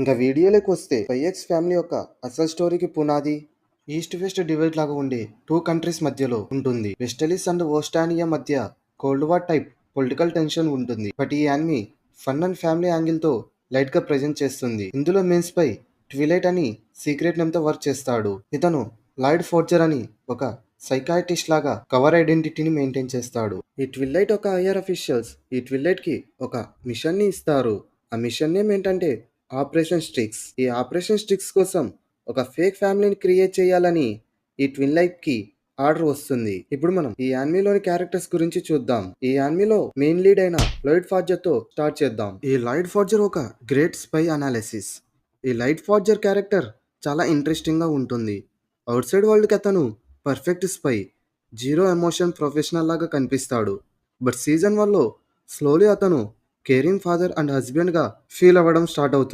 ఇంకా వీడియోలోకి వస్తే వైఎక్స్ ఫ్యామిలీ యొక్క అసలు స్టోరీకి పునాది ఈస్ట్ వెస్ట్ డివైడ్ లాగా ఉండే టూ కంట్రీస్ మధ్యలో ఉంటుంది. వెస్టలిస్ అండ్ ఓస్టానియా మధ్య cold war type political tension ఉంటుంది. బట్ ఈ anime fun and family angle తో లైట్ గా ప్రెజెంట్ చేస్తుంది. ఇందులో మెయిన్ స్పై ట్విలైట్ అని సీక్రెట్ నేమ్ తో వర్క్ చేస్తాడు. ఇతను లాయిడ్ ఫోర్జర్ అని ఒక సైకాట్రిస్ట్ లాగా కవర్ ఐడెంటిటీని మెయింటైన్ చేస్తాడు. ఈ ట్విలైట్ ఒక ఐఆర్ అఫీషియల్స్ ఈ ట్విలైట్ కి ఒక మిషన్ ని ఇస్తారు. ఆ మిషన్ నేమ్ ఏంటంటే ఆపరేషన్ స్ట్రిక్స్. ఈ ఆపరేషన్ స్ట్రిక్స్ కోసం ఒక ఫేక్ ఫ్యామిలీని క్రియేట్ చేయాలని ఈ ట్విన్ లైట్ కి ఆర్డర్ వస్తుంది. ఇప్పుడు మనం ఈ యానిమీలోని క్యారెక్టర్స్ గురించి చూద్దాం. ఈ యానిమీలో మెయిన్ లీడ్ అయిన లాయిడ్ ఫార్జర్ తో స్టార్ట్ చేద్దాం. ఈ లాయిడ్ ఫార్జర్ ఒక గ్రేట్ స్పై అనాలిసిస్. ఈ లైట్ ఫార్జర్ క్యారెక్టర్ చాలా ఇంట్రెస్టింగ్ గా ఉంటుంది. అవుట్ సైడ్ వరల్డ్ కి అతను perfect spy, zero emotion professional లాగా కనిపిస్తాడు. బట్ సీజన్ 1 లో స్లోలీ అతను కేరింగ్ ఫాదర్ అండ్ హస్బెండ్ గా ఫీల్ అవ్వడం స్టార్ట్ అవుతుంది.